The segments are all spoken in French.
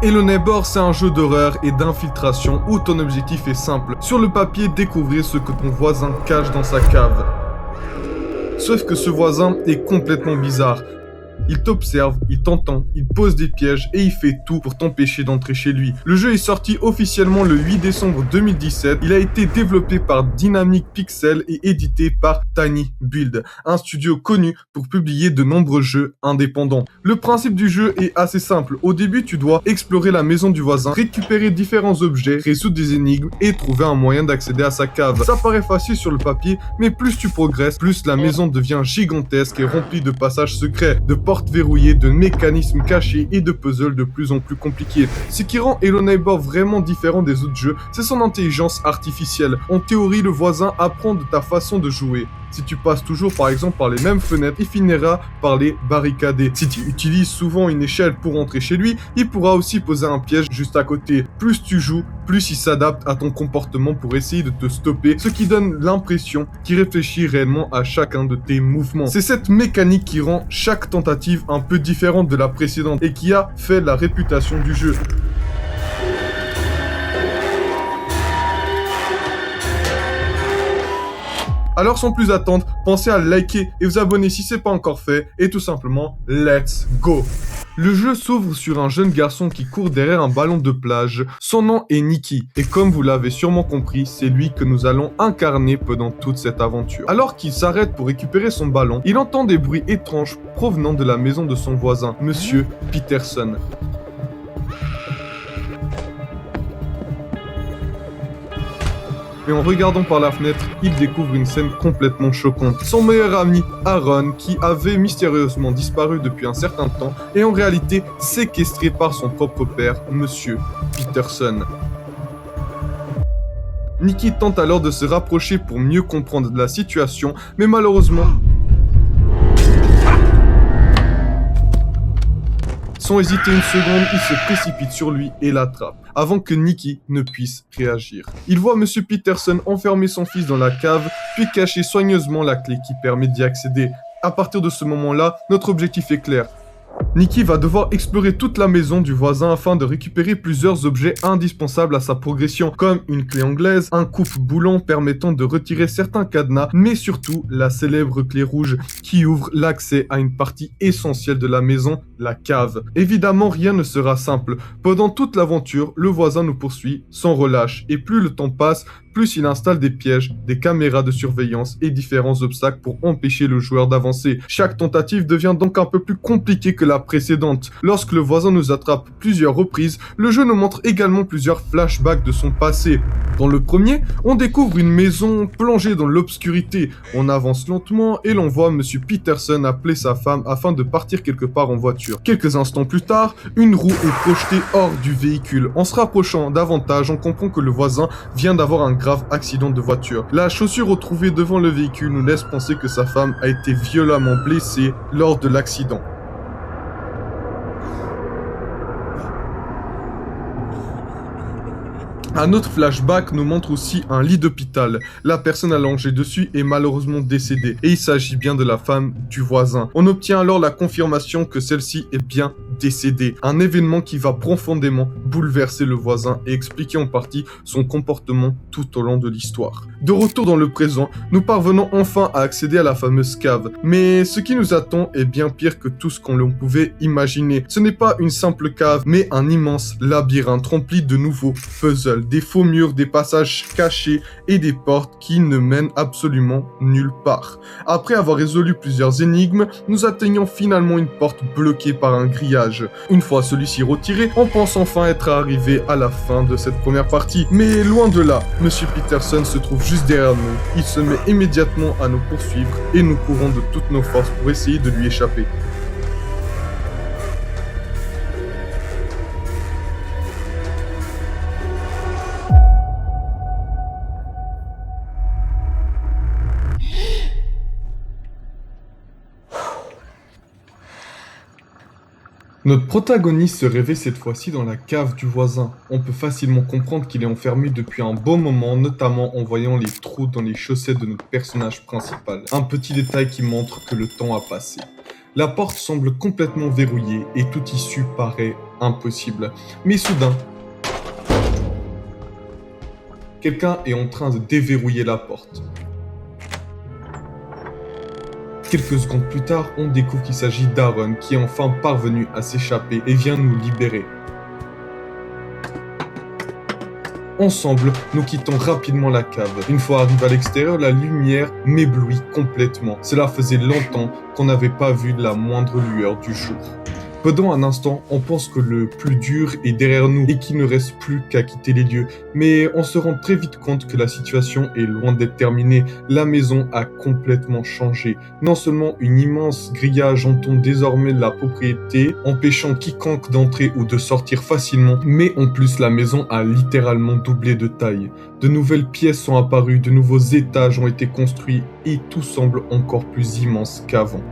Hello Neighbor, c'est un jeu d'horreur et d'infiltration où ton objectif est simple. Sur le papier, découvrir ce que ton voisin cache dans sa cave. Sauf que ce voisin est complètement bizarre. Il t'observe, il t'entend, il pose des pièges et il fait tout pour t'empêcher d'entrer chez lui. Le jeu est sorti officiellement le 8 décembre 2017. Il a été développé par Dynamic Pixel et édité par Tiny Build, un studio connu pour publier de nombreux jeux indépendants. Le principe du jeu est assez simple. Au début, tu dois explorer la maison du voisin, récupérer différents objets, résoudre des énigmes et trouver un moyen d'accéder à sa cave. Ça paraît facile sur le papier, mais plus tu progresses, plus la maison devient gigantesque et remplie de passages secrets, de portes verrouillées, de mécanismes cachés et de puzzles de plus en plus compliqués. Ce qui rend Hello Neighbor vraiment différent des autres jeux, c'est son intelligence artificielle. En théorie, le voisin apprend de ta façon de jouer. Si tu passes toujours par exemple par les mêmes fenêtres, il finira par les barricader. Si tu utilises souvent une échelle pour entrer chez lui, il pourra aussi poser un piège juste à côté. Plus tu joues, plus il s'adapte à ton comportement pour essayer de te stopper, ce qui donne l'impression qu'il réfléchit réellement à chacun de tes mouvements. C'est cette mécanique qui rend chaque tentative un peu différente de la précédente et qui a fait la réputation du jeu. Alors sans plus attendre, pensez à liker et vous abonner si c'est pas encore fait, et tout simplement, let's go! Le jeu s'ouvre sur un jeune garçon qui court derrière un ballon de plage. Son nom est Nicky, et comme vous l'avez sûrement compris, c'est lui que nous allons incarner pendant toute cette aventure. Alors qu'il s'arrête pour récupérer son ballon, il entend des bruits étranges provenant de la maison de son voisin, Monsieur Peterson. Et en regardant par la fenêtre, il découvre une scène complètement choquante. Son meilleur ami, Aaron, qui avait mystérieusement disparu depuis un certain temps, est en réalité séquestré par son propre père, Monsieur Peterson. Nicky tente alors de se rapprocher pour mieux comprendre la situation, mais malheureusement, sans hésiter une seconde, il se précipite sur lui et l'attrape, avant que Nicky ne puisse réagir. Il voit Monsieur Peterson enfermer son fils dans la cave, puis cacher soigneusement la clé qui permet d'y accéder. À partir de ce moment-là, notre objectif est clair. Nicky va devoir explorer toute la maison du voisin afin de récupérer plusieurs objets indispensables à sa progression, comme une clé anglaise, un coupe-boulon permettant de retirer certains cadenas, mais surtout la célèbre clé rouge qui ouvre l'accès à une partie essentielle de la maison, la cave. Évidemment, rien ne sera simple. Pendant toute l'aventure, le voisin nous poursuit sans relâche, et plus le temps passe, plus il installe des pièges, des caméras de surveillance et différents obstacles pour empêcher le joueur d'avancer. Chaque tentative devient donc un peu plus compliquée que la précédente. Lorsque le voisin nous attrape plusieurs reprises, le jeu nous montre également plusieurs flashbacks de son passé. Dans le premier, on découvre une maison plongée dans l'obscurité. On avance lentement et l'on voit Monsieur Peterson appeler sa femme afin de partir quelque part en voiture. Quelques instants plus tard, une roue est projetée hors du véhicule. En se rapprochant davantage, on comprend que le voisin vient d'avoir un grave accident de voiture. La chaussure retrouvée devant le véhicule nous laisse penser que sa femme a été violemment blessée lors de l'accident. Un autre flashback nous montre aussi un lit d'hôpital. La personne allongée dessus est malheureusement décédée et il s'agit bien de la femme du voisin. On obtient alors la confirmation que celle-ci est bien décédée. Un événement qui va profondément bouleverser le voisin et expliquer en partie son comportement tout au long de l'histoire. De retour dans le présent, nous parvenons enfin à accéder à la fameuse cave. Mais ce qui nous attend est bien pire que tout ce qu'on pouvait imaginer. Ce n'est pas une simple cave, mais un immense labyrinthe rempli de nouveaux puzzles. Des faux murs, des passages cachés et des portes qui ne mènent absolument nulle part. Après avoir résolu plusieurs énigmes, nous atteignons finalement une porte bloquée par un grillage. Une fois celui-ci retiré, on pense enfin être arrivé à la fin de cette première partie. Mais loin de là, Monsieur Peterson se trouve juste derrière nous. Il se met immédiatement à nous poursuivre et nous courons de toutes nos forces pour essayer de lui échapper. Notre protagoniste se réveille cette fois-ci dans la cave du voisin. On peut facilement comprendre qu'il est enfermé depuis un bon moment, notamment en voyant les trous dans les chaussettes de notre personnage principal. Un petit détail qui montre que le temps a passé. La porte semble complètement verrouillée et toute issue paraît impossible. Mais soudain, quelqu'un est en train de déverrouiller la porte. Quelques secondes plus tard, on découvre qu'il s'agit d'Aaron qui est enfin parvenu à s'échapper et vient nous libérer. Ensemble, nous quittons rapidement la cave. Une fois arrivé à l'extérieur, la lumière m'éblouit complètement. Cela faisait longtemps qu'on n'avait pas vu la moindre lueur du jour. Pendant un instant, on pense que le plus dur est derrière nous et qu'il ne reste plus qu'à quitter les lieux. Mais on se rend très vite compte que la situation est loin d'être terminée. La maison a complètement changé. Non seulement une immense grillage entoure désormais la propriété, empêchant quiconque d'entrer ou de sortir facilement, mais en plus la maison a littéralement doublé de taille. De nouvelles pièces sont apparues, de nouveaux étages ont été construits et tout semble encore plus immense qu'avant.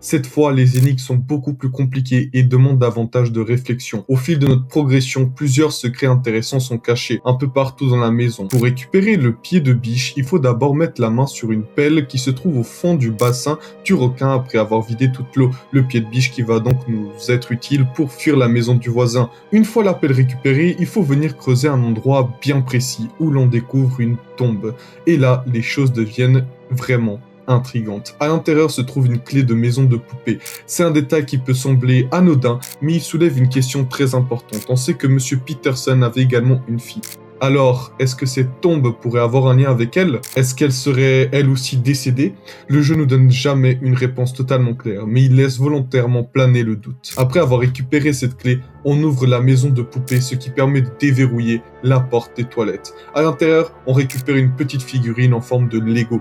Cette fois, les énigmes sont beaucoup plus compliquées et demandent davantage de réflexion. Au fil de notre progression, plusieurs secrets intéressants sont cachés un peu partout dans la maison. Pour récupérer le pied de biche, il faut d'abord mettre la main sur une pelle qui se trouve au fond du bassin du requin après avoir vidé toute l'eau. Le pied de biche qui va donc nous être utile pour fuir la maison du voisin. Une fois la pelle récupérée, il faut venir creuser un endroit bien précis où l'on découvre une tombe. Et là, les choses deviennent vraiment intrigante. À l'intérieur se trouve une clé de maison de poupée. C'est un détail qui peut sembler anodin, mais il soulève une question très importante. On sait que Monsieur Peterson avait également une fille. Alors, est-ce que cette tombe pourrait avoir un lien avec elle? Est-ce qu'elle serait elle aussi décédée? Le jeu nous donne jamais une réponse totalement claire, mais il laisse volontairement planer le doute. Après avoir récupéré cette clé, on ouvre la maison de poupée, ce qui permet de déverrouiller la porte des toilettes. À l'intérieur, on récupère une petite figurine en forme de Lego,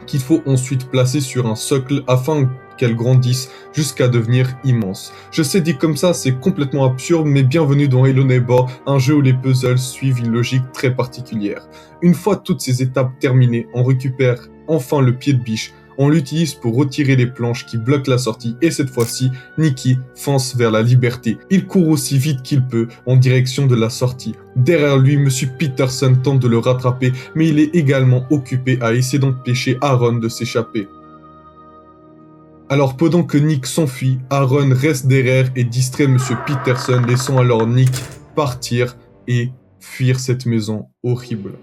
qu'il faut ensuite placer sur un socle afin qu'elle grandisse jusqu'à devenir immense. Je sais, dit comme ça, c'est complètement absurde, mais bienvenue dans Hello Neighbor, un jeu où les puzzles suivent une logique très particulière. Une fois toutes ces étapes terminées, on récupère enfin le pied de biche. On l'utilise pour retirer les planches qui bloquent la sortie et cette fois-ci, Nicky fonce vers la liberté. Il court aussi vite qu'il peut en direction de la sortie. Derrière lui, Monsieur Peterson tente de le rattraper, mais il est également occupé à essayer d'empêcher Aaron de s'échapper. Alors pendant que Nick s'enfuit, Aaron reste derrière et distrait Monsieur Peterson, laissant alors Nick partir et fuir cette maison horrible.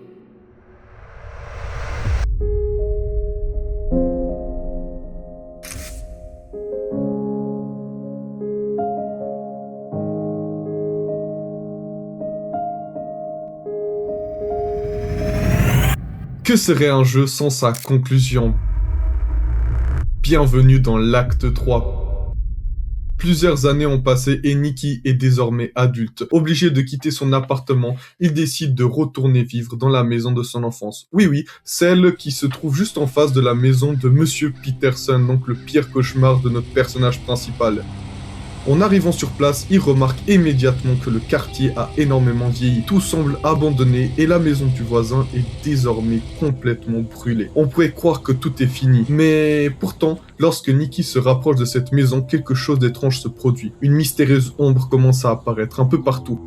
Que serait un jeu sans sa conclusion? Bienvenue dans l'acte 3. Plusieurs années ont passé et Nicky est désormais adulte. Obligé de quitter son appartement, il décide de retourner vivre dans la maison de son enfance. Oui, celle qui se trouve juste en face de la maison de Monsieur Peterson, donc le pire cauchemar de notre personnage principal. En arrivant sur place, il remarque immédiatement que le quartier a énormément vieilli. Tout semble abandonné et la maison du voisin est désormais complètement brûlée. On pourrait croire que tout est fini, mais pourtant, lorsque Nicky se rapproche de cette maison, quelque chose d'étrange se produit. Une mystérieuse ombre commence à apparaître un peu partout.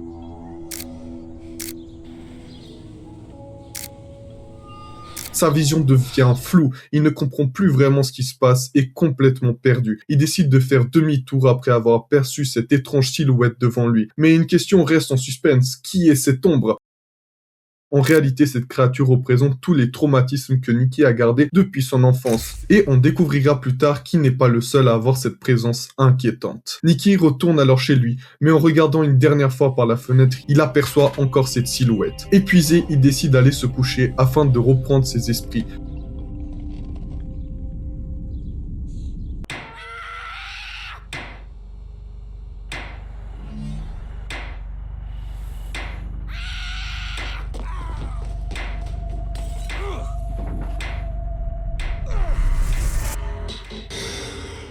Sa vision devient floue, il ne comprend plus vraiment ce qui se passe et complètement perdu. Il décide de faire demi-tour après avoir perçu cette étrange silhouette devant lui. Mais une question reste en suspense, qui est cette ombre ? En réalité, cette créature représente tous les traumatismes que Nicky a gardés depuis son enfance. Et on découvrira plus tard qu'il n'est pas le seul à avoir cette présence inquiétante. Nicky retourne alors chez lui, mais en regardant une dernière fois par la fenêtre, il aperçoit encore cette silhouette. Épuisé, il décide d'aller se coucher afin de reprendre ses esprits.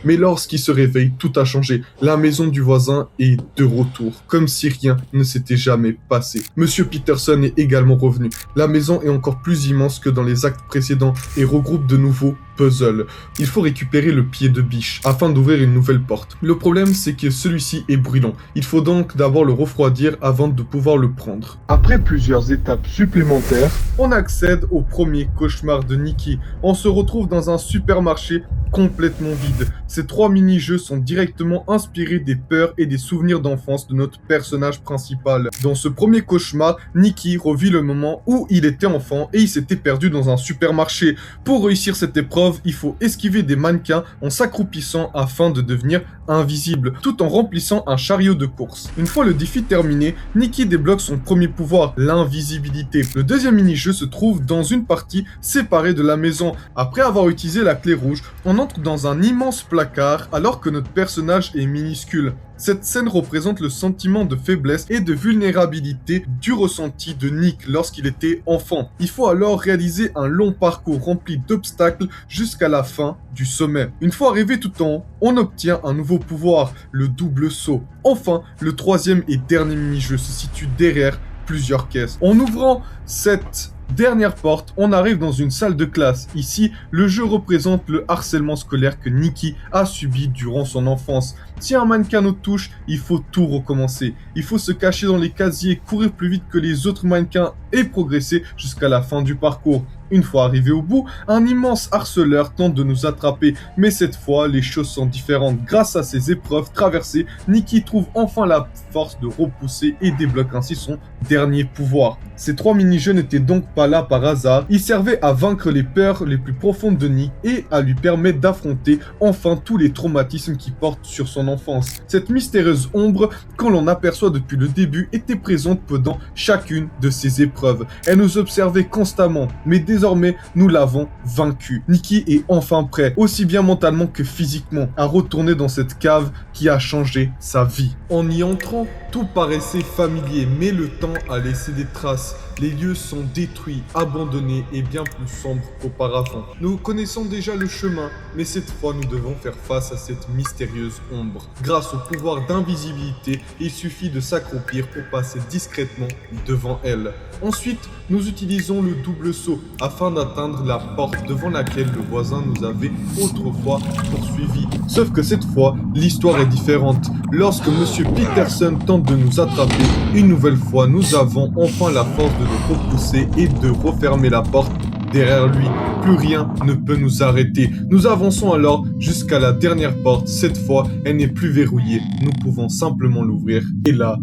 Mais lorsqu'il se réveille, tout a changé. La maison du voisin est de retour, comme si rien ne s'était jamais passé. Monsieur Peterson est également revenu. La maison est encore plus immense que dans les actes précédents et regroupe de nouveau puzzle. Il faut récupérer le pied de biche afin d'ouvrir une nouvelle porte. Le problème, c'est que celui-ci est brûlant. Il faut donc d'abord le refroidir avant de pouvoir le prendre. Après plusieurs étapes supplémentaires, on accède au premier cauchemar de Nikki. On se retrouve dans un supermarché complètement vide. Ces 3 mini-jeux sont directement inspirés des peurs et des souvenirs d'enfance de notre personnage principal. Dans ce premier cauchemar, Nikki revit le moment où il était enfant et il s'était perdu dans un supermarché. Pour réussir cette épreuve, il faut esquiver des mannequins en s'accroupissant afin de devenir invisible, tout en remplissant un chariot de course. Une fois le défi terminé, Nikki débloque son premier pouvoir, l'invisibilité. Le deuxième mini-jeu se trouve dans une partie séparée de la maison. Après avoir utilisé la clé rouge, on entre dans un immense placard alors que notre personnage est minuscule. Cette scène représente le sentiment de faiblesse et de vulnérabilité du ressenti de Nick lorsqu'il était enfant. Il faut alors réaliser un long parcours rempli d'obstacles jusqu'à la fin du sommet. Une fois arrivé tout en haut, on obtient un nouveau pouvoir, le double saut. Enfin, le troisième et dernier mini-jeu se situe derrière plusieurs caisses. En ouvrant cette dernière porte, on arrive dans une salle de classe. Ici, le jeu représente le harcèlement scolaire que Nikki a subi durant son enfance. Si un mannequin nous touche, il faut tout recommencer. Il faut se cacher dans les casiers, courir plus vite que les autres mannequins et progresser jusqu'à la fin du parcours. Une fois arrivé au bout, un immense harceleur tente de nous attraper, mais cette fois, les choses sont différentes. Grâce à ces épreuves traversées, Nikki trouve enfin la force de repousser et débloque ainsi son dernier pouvoir. Ces 3 mini-jeux n'étaient donc pas là par hasard, ils servaient à vaincre les peurs les plus profondes de Nick et à lui permettre d'affronter enfin tous les traumatismes qui portent sur son enfance. Cette mystérieuse ombre, qu'on l'on aperçoit depuis le début, était présente pendant chacune de ces épreuves. Elle nous observait constamment, mais désormais, nous l'avons vaincue. Nikki est enfin prêt, aussi bien mentalement que physiquement, à retourner dans cette cave qui a changé sa vie. En y entrant, tout paraissait familier, mais le temps a laissé des traces. Les lieux sont détruits, abandonnés et bien plus sombres qu'auparavant. Nous connaissons déjà le chemin, mais cette fois nous devons faire face à cette mystérieuse ombre. Grâce au pouvoir d'invisibilité, il suffit de s'accroupir pour passer discrètement devant elle. Ensuite, nous utilisons le double saut afin d'atteindre la porte devant laquelle le voisin nous avait autrefois poursuivis. Sauf que cette fois, l'histoire est différente. Lorsque Monsieur Peterson tente de nous attraper, une nouvelle fois, nous avons enfin la force de le repousser et de refermer la porte derrière lui. Plus rien ne peut nous arrêter. Nous avançons alors jusqu'à la dernière porte. Cette fois, elle n'est plus verrouillée. Nous pouvons simplement l'ouvrir. Et là,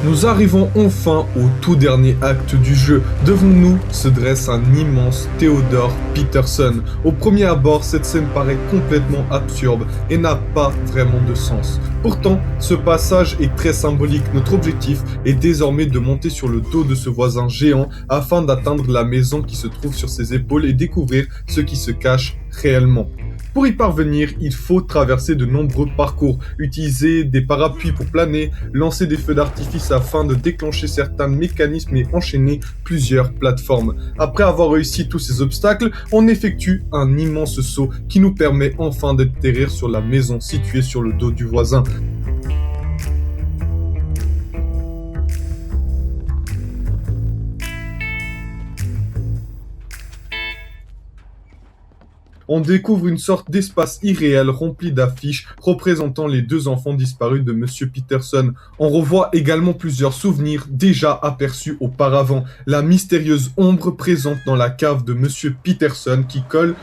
nous arrivons enfin au tout dernier acte du jeu. Devant nous se dresse un immense Theodore Peterson. Au premier abord, cette scène paraît complètement absurde et n'a pas vraiment de sens. Pourtant, ce passage est très symbolique. Notre objectif est désormais de monter sur le dos de ce voisin géant afin d'atteindre la maison qui se trouve sur ses épaules et découvrir ce qui se cache réellement. Pour y parvenir, il faut traverser de nombreux parcours, utiliser des parapluies pour planer, lancer des feux d'artifice afin de déclencher certains mécanismes et enchaîner plusieurs plateformes. Après avoir réussi tous ces obstacles, on effectue un immense saut qui nous permet enfin d'atterrir sur la maison située sur le dos du voisin. On découvre une sorte d'espace irréel rempli d'affiches représentant les 2 enfants disparus de Monsieur Peterson. On revoit également plusieurs souvenirs déjà aperçus auparavant. La mystérieuse ombre présente dans la cave de Monsieur Peterson qui colle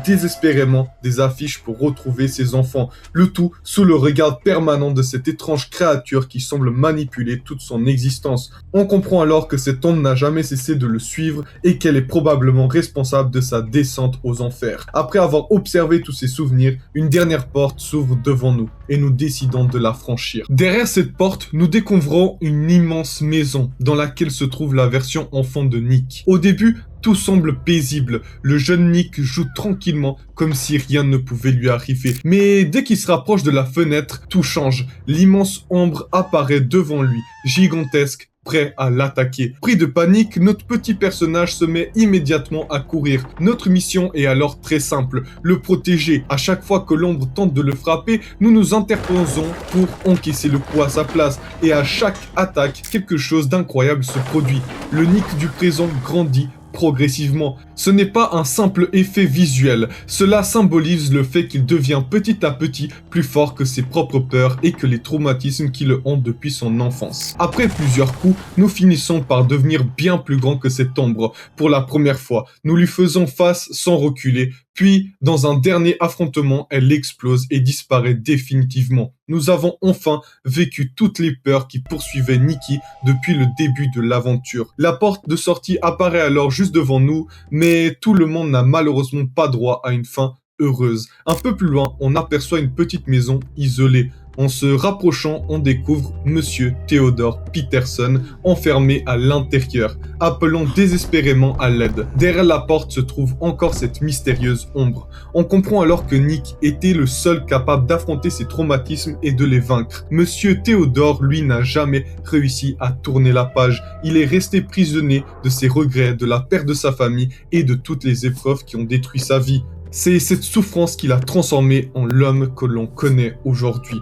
désespérément des affiches pour retrouver ses enfants. Le tout sous le regard permanent de cette étrange créature qui semble manipuler toute son existence. On comprend alors que cette ombre n'a jamais cessé de le suivre et qu'elle est probablement responsable de sa descente aux enfers. Après avoir observé tous ces souvenirs, une dernière porte s'ouvre devant nous et nous décidons de la franchir. Derrière cette porte, nous découvrons une immense maison dans laquelle se trouve la version enfant de Nick. Au début, tout semble paisible. Le jeune Nick joue tranquillement, comme si rien ne pouvait lui arriver. Mais dès qu'il se rapproche de la fenêtre, tout change. L'immense ombre apparaît devant lui, gigantesque, prêt à l'attaquer. Pris de panique, notre petit personnage se met immédiatement à courir. Notre mission est alors très simple, le protéger. À chaque fois que l'ombre tente de le frapper, nous nous interposons pour encaisser le coup à sa place. Et à chaque attaque, quelque chose d'incroyable se produit. Le Nick du présent grandit progressivement. Ce n'est pas un simple effet visuel, cela symbolise le fait qu'il devient petit à petit plus fort que ses propres peurs et que les traumatismes qui le hantent depuis son enfance. Après plusieurs coups, nous finissons par devenir bien plus grand que cette ombre. Pour la première fois, nous lui faisons face sans reculer, puis, dans un dernier affrontement, elle explose et disparaît définitivement. Nous avons enfin vécu toutes les peurs qui poursuivaient Nikki depuis le début de l'aventure. La porte de sortie apparaît alors juste devant nous, mais tout le monde n'a malheureusement pas droit à une fin heureuse. Un peu plus loin, on aperçoit une petite maison isolée. En se rapprochant, on découvre Monsieur Theodore Peterson enfermé à l'intérieur, appelant désespérément à l'aide. Derrière la porte se trouve encore cette mystérieuse ombre. On comprend alors que Nick était le seul capable d'affronter ses traumatismes et de les vaincre. Monsieur Theodore, lui, n'a jamais réussi à tourner la page. Il est resté prisonnier de ses regrets, de la perte de sa famille et de toutes les épreuves qui ont détruit sa vie. C'est cette souffrance qui l'a transformé en l'homme que l'on connaît aujourd'hui.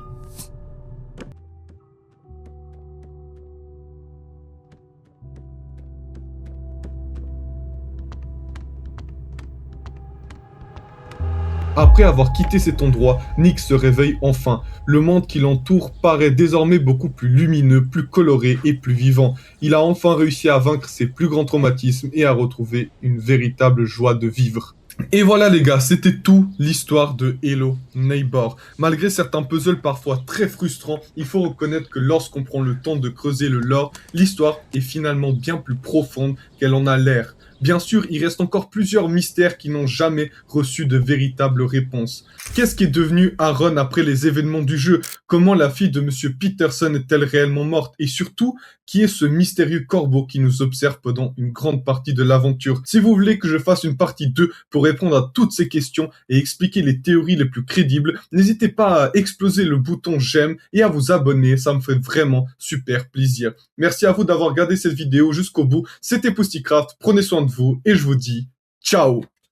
Après avoir quitté cet endroit, Nick se réveille enfin. Le monde qui l'entoure paraît désormais beaucoup plus lumineux, plus coloré et plus vivant. Il a enfin réussi à vaincre ses plus grands traumatismes et à retrouver une véritable joie de vivre. Et voilà les gars, c'était tout l'histoire de Hello Neighbor. Malgré certains puzzles parfois très frustrants, il faut reconnaître que lorsqu'on prend le temps de creuser le lore, l'histoire est finalement bien plus profonde qu'elle en a l'air. Bien sûr, il reste encore plusieurs mystères qui n'ont jamais reçu de véritable réponse. Qu'est-ce qui est devenu Aaron après les événements du jeu? Comment la fille de Monsieur Peterson est-elle réellement morte? Et surtout, qui est ce mystérieux corbeau qui nous observe pendant une grande partie de l'aventure? Si vous voulez que je fasse une partie 2 pour répondre à toutes ces questions et expliquer les théories les plus crédibles, n'hésitez pas à exploser le bouton j'aime et à vous abonner, ça me fait vraiment super plaisir. Merci à vous d'avoir regardé cette vidéo jusqu'au bout, c'était Pussycraft, prenez soin de vous et je vous dis ciao.